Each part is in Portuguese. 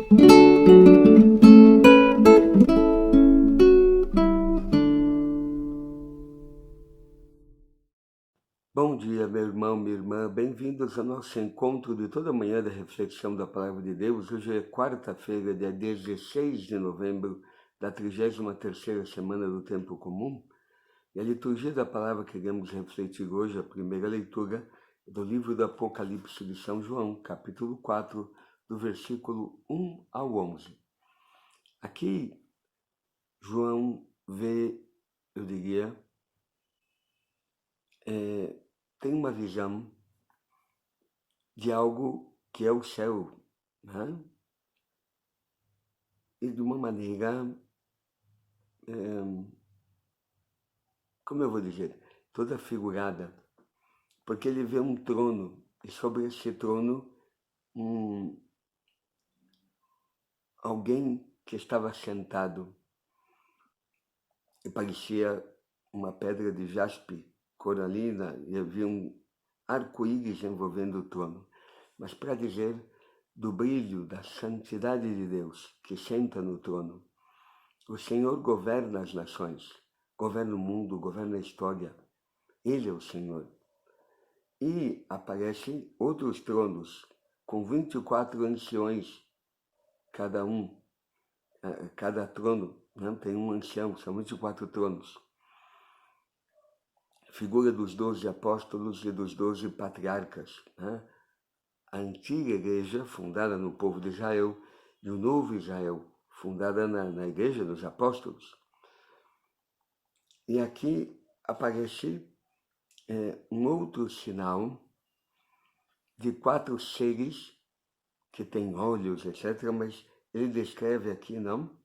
Bom dia, meu irmão, minha irmã, bem-vindos ao nosso encontro de toda manhã da reflexão da Palavra de Deus. Hoje é quarta-feira, dia 16 de novembro da 33ª semana do Tempo Comum. E a liturgia da Palavra que iremos refletir hoje, a primeira leitura, é do livro do Apocalipse de São João, capítulo 4, do versículo 1 ao 11. Aqui, João vê, eu diria, tem uma visão de algo que é o céu, né? E de uma maneira, como eu vou dizer, toda figurada, porque ele vê um trono, e sobre esse trono, alguém que estava sentado, e parecia uma pedra de jaspe coralina, e havia um arco-íris envolvendo o trono. Mas para dizer do brilho, da santidade de Deus, que senta no trono. O Senhor governa as nações, governa o mundo, governa a história. Ele é o Senhor. E aparecem outros tronos, com 24 anciões, cada trono, né, tem um ancião, são 24 tronos. Figura dos 12 apóstolos e dos 12 patriarcas, né? A antiga igreja, fundada no povo de Israel, e o novo Israel, fundada na igreja dos apóstolos. E aqui aparece um outro sinal de 4 seres que têm olhos, etc., mas ele descreve aqui, não?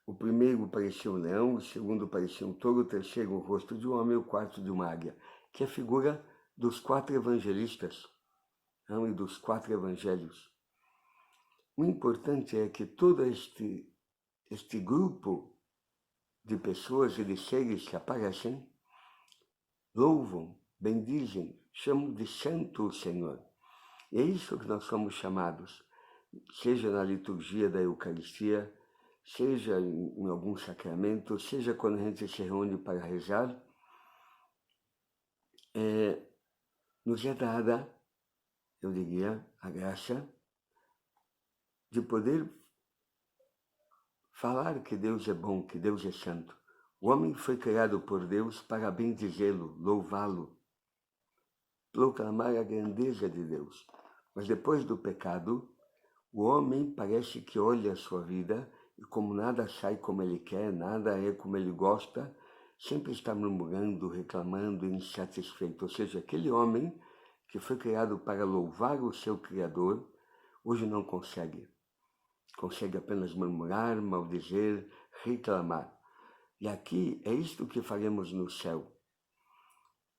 O primeiro parecia um leão, o segundo parecia um touro, o terceiro o rosto de um homem, o quarto de uma águia, que é a figura dos 4 evangelistas, não? E dos 4 evangelhos. O importante é que todo este grupo de pessoas e de seres que aparecem louvam, bendizem, chamam de santo o Senhor. E é isso que nós somos chamados, seja na liturgia da Eucaristia, seja em algum sacramento, seja quando a gente se reúne para rezar, nos é dada, eu diria, a graça de poder falar que Deus é bom, que Deus é santo. O homem foi criado por Deus para bendizê-lo, louvá-lo, proclamar a grandeza de Deus. Mas depois do pecado, o homem parece que olha a sua vida e como nada sai como ele quer, nada é como ele gosta, sempre está murmurando, reclamando, insatisfeito. Ou seja, aquele homem que foi criado para louvar o seu Criador, hoje não consegue. Consegue apenas murmurar, maldizer, reclamar. E aqui é isto que faremos no céu.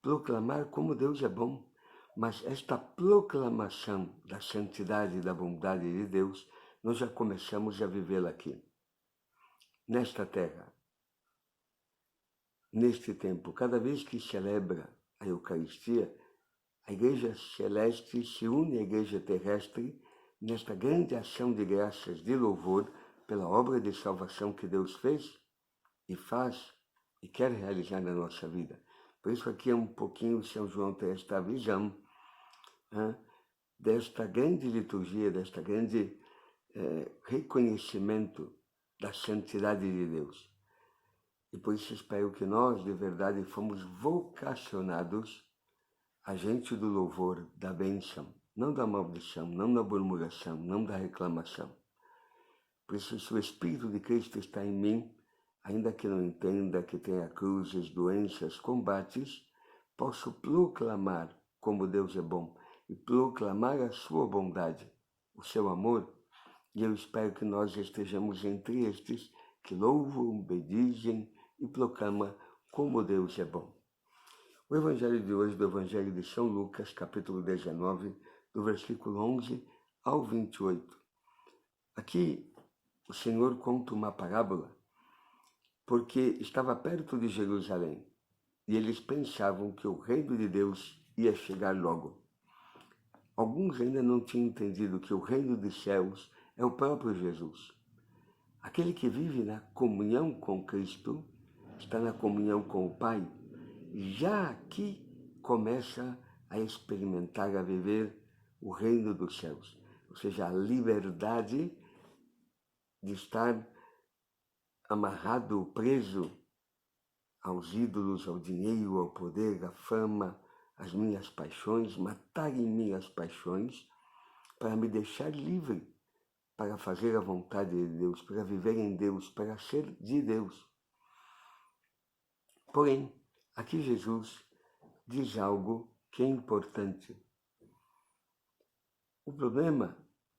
Proclamar como Deus é bom. Mas esta proclamação da santidade e da bondade de Deus, nós já começamos a vivê-la aqui, nesta terra, neste tempo. Cada vez que celebra a Eucaristia, a Igreja Celeste se une à Igreja Terrestre nesta grande ação de graças, de louvor, pela obra de salvação que Deus fez e faz e quer realizar na nossa vida. Por isso aqui é um pouquinho São João tem esta visão, desta grande liturgia, desta grande reconhecimento da santidade de Deus. E por isso espero que nós, de verdade, fomos vocacionados agente do louvor, da bênção, não da maldição, não da murmuração, não da reclamação. Por isso, se o Espírito de Cristo está em mim, ainda que não entenda, que tenha cruzes, doenças, combates, posso proclamar como Deus é bom e proclamar a sua bondade, o seu amor. E eu espero que nós estejamos entre estes que louvam, bendizem e proclamam como Deus é bom. O Evangelho de hoje, do Evangelho de São Lucas, capítulo 19, do versículo 11 ao 28. Aqui, o Senhor conta uma parábola, porque estava perto de Jerusalém, e eles pensavam que o reino de Deus ia chegar logo. Alguns ainda não tinham entendido que o reino dos céus é o próprio Jesus. Aquele que vive na comunhão com Cristo, está na comunhão com o Pai, já aqui começa a experimentar, a viver o reino dos céus. Ou seja, a liberdade de estar amarrado, preso aos ídolos, ao dinheiro, ao poder, à fama, às minhas paixões, matar em mim as paixões, para me deixar livre, para fazer a vontade de Deus, para viver em Deus, para ser de Deus. Porém, aqui Jesus diz algo que é importante. O problema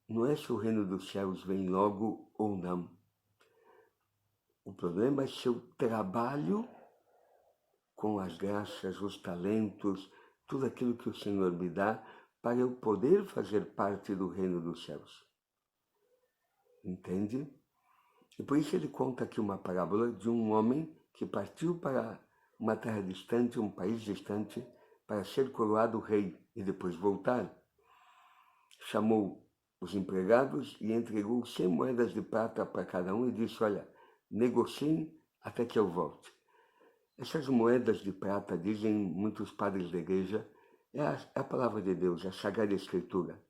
não é se o reino dos céus vem logo ou não. O problema é se eu trabalho com as graças, os talentos, tudo aquilo que o Senhor me dá, para eu poder fazer parte do reino dos céus. Entende? E por isso ele conta aqui uma parábola de um homem que partiu para uma terra distante, um país distante, para ser coroado rei e depois voltar. Chamou os empregados e entregou 100 moedas de prata para cada um e disse, olha, negociem até que eu volte. Essas moedas de prata, dizem muitos padres da igreja, é a palavra de Deus, a Sagrada Escritura,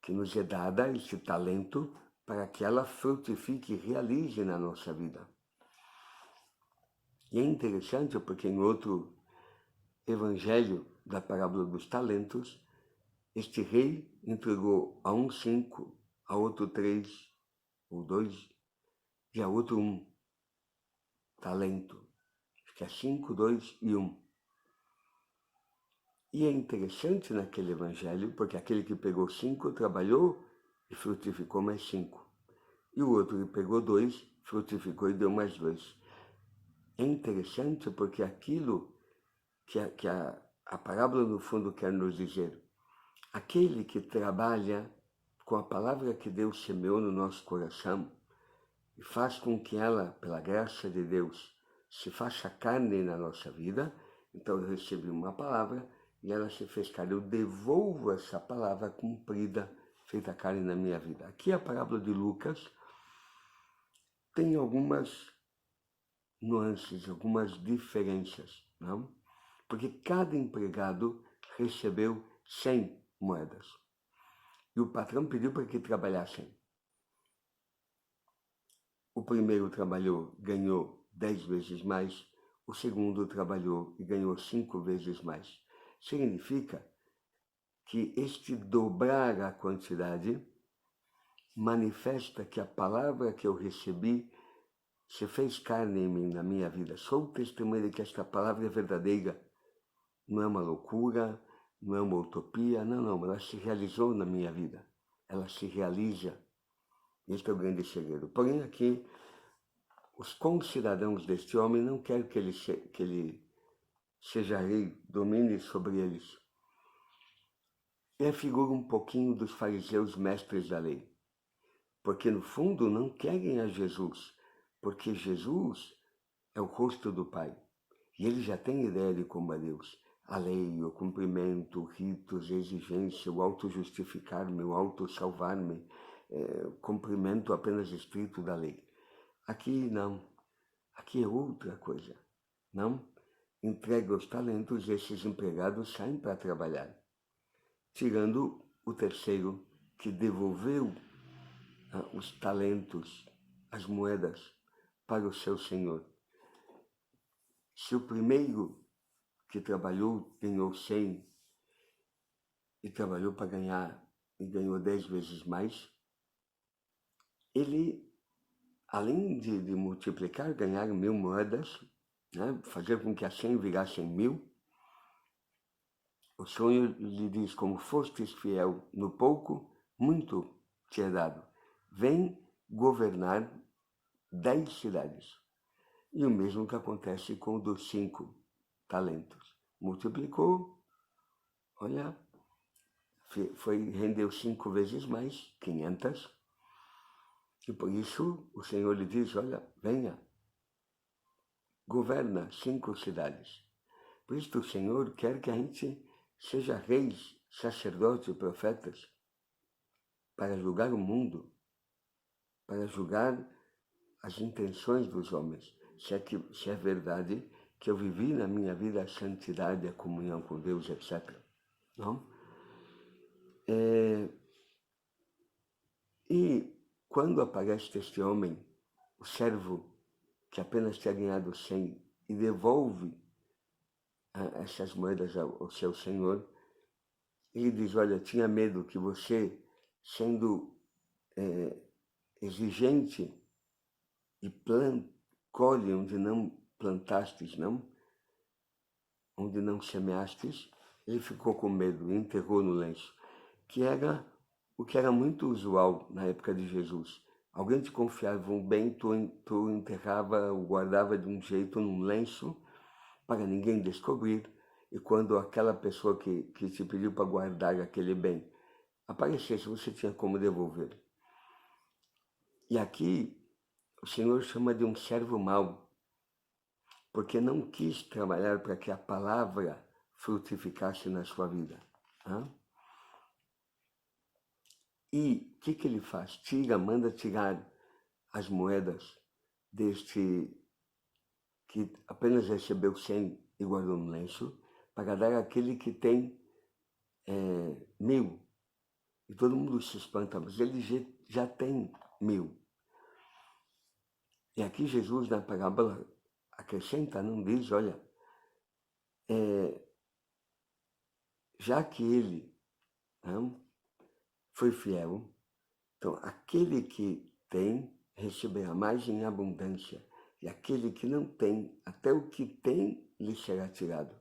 que nos é dada esse talento para que ela frutifique e realize na nossa vida. E é interessante porque em outro evangelho da parábola dos talentos, este rei entregou a um 5, a outro 3 ou 2 e a outro 1 talento. Acho que é 5, 2 e 1. E é interessante naquele evangelho, porque aquele que pegou 5 trabalhou e frutificou mais 5. E o outro que pegou 2, frutificou e deu mais 2. É interessante porque aquilo que a parábola no fundo quer nos dizer, aquele que trabalha com a palavra que Deus semeou no nosso coração e faz com que ela, pela graça de Deus, se faça carne na nossa vida, então eu recebi uma palavra e ela se fez carne. Eu devolvo essa palavra cumprida, feita carne na minha vida. Aqui a parábola de Lucas tem algumas nuances, algumas diferenças, não? Porque cada empregado recebeu 100 moedas. E o patrão pediu para que trabalhassem. O primeiro trabalhou, ganhou 10 vezes mais. O segundo trabalhou e ganhou 5 vezes mais. Significa que este dobrar a quantidade manifesta que a palavra que eu recebi se fez carne em mim, na minha vida. Sou testemunha de que esta palavra é verdadeira. Não é uma loucura, não é uma utopia, não, ela se realizou na minha vida. Ela se realiza. Este é o grande segredo. Porém, aqui, os concidadãos deste homem não querem que ele seja rei, domine sobre eles. É a figura um pouquinho dos fariseus mestres da lei. Porque, no fundo, não querem a Jesus, porque Jesus é o rosto do Pai. E ele já tem ideia de como é Deus. A lei, o cumprimento, ritos, exigência, o auto-justificar-me, o auto-salvar-me, cumprimento apenas estrito da lei. Aqui não. Aqui é outra coisa. Não? Entrega os talentos e esses empregados saem para trabalhar. Tirando o terceiro, que devolveu os talentos, as moedas, para o seu senhor. Se o primeiro que trabalhou ganhou 100 e trabalhou para ganhar e ganhou 10 vezes mais, ele, além de multiplicar, ganhar 1000 moedas, né, fazer com que as 100 virassem 1000, o Senhor lhe diz, como fostes fiel no pouco, muito te é dado. Vem governar 10 cidades. E o mesmo que acontece com o dos 5 talentos. Multiplicou, olha, rendeu 5 vezes mais, 500. E por isso o Senhor lhe diz, olha, venha, governa 5 cidades. Por isso o Senhor quer que a gente seja reis, sacerdotes e profetas para julgar o mundo. para julgar as intenções dos homens, se é verdade que eu vivi na minha vida a santidade, a comunhão com Deus, etc. Não? E quando aparece este homem, o servo que apenas tinha ganhado 100 e devolve essas moedas ao seu senhor, ele diz, olha, tinha medo que você, sendo exigente e colhe onde não plantastes, não? Onde não semeastes, ele ficou com medo e enterrou no lenço, que era o que era muito usual na época de Jesus. Alguém te confiava um bem, tu enterrava ou guardava de um jeito num lenço para ninguém descobrir, e quando aquela pessoa que te pediu para guardar aquele bem aparecesse, você tinha como devolver. E aqui o Senhor chama de um servo mau, porque não quis trabalhar para que a palavra frutificasse na sua vida. E o que ele faz? Manda tirar as moedas deste que apenas recebeu 100 e guardou no lenço, para dar àquele que tem 1000. E todo mundo se espanta, mas ele já tem 1000. E aqui Jesus, na parábola, acrescenta, não diz, olha, já que ele foi fiel, então aquele que tem receberá mais em abundância, e aquele que não tem, até o que tem lhe será tirado.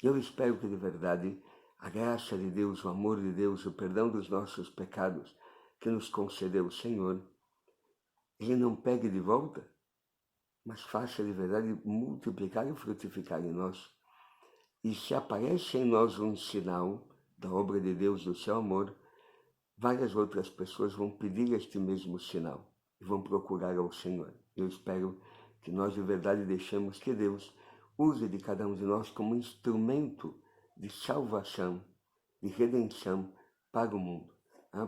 Eu espero que de verdade a graça de Deus, o amor de Deus, o perdão dos nossos pecados que nos concedeu o Senhor, ele não pegue de volta, mas faça de verdade multiplicar e frutificar em nós. E se aparece em nós um sinal da obra de Deus, do seu amor, várias outras pessoas vão pedir este mesmo sinal e vão procurar ao Senhor. Eu espero que nós de verdade deixemos que Deus use de cada um de nós como instrumento de salvação, de redenção para o mundo.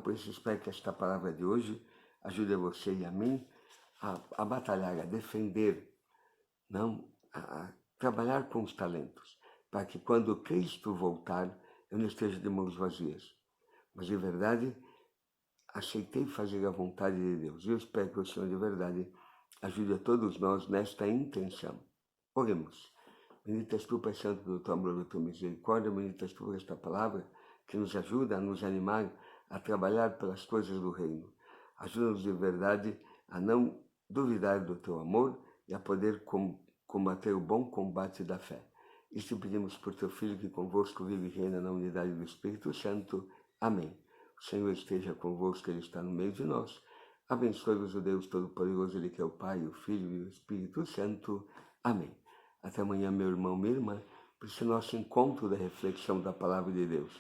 Por isso espero que esta palavra de hoje ajude a você e a mim a batalhar, a defender, a trabalhar com os talentos, para que quando Cristo voltar, eu não esteja de mãos vazias. Mas de verdade, aceitei fazer a vontade de Deus. Eu espero que o Senhor de verdade ajude a todos nós nesta intenção. Oremos. Bendito és tu, Pai Santo, do teu amor e da tua misericórdia. Bendito és tu por esta palavra que nos ajuda a nos animar a trabalhar pelas coisas do reino. Ajuda-nos de verdade a não duvidar do teu amor e a poder combater o bom combate da fé. Isto pedimos por teu Filho que convosco vive e reina na unidade do Espírito Santo. Amém. O Senhor esteja convosco, Ele está no meio de nós. Abençoe-vos o Deus Todo-Poderoso, Ele que é o Pai, o Filho e o Espírito Santo. Amém. Até amanhã, meu irmão, minha irmã, para esse nosso encontro da reflexão da Palavra de Deus.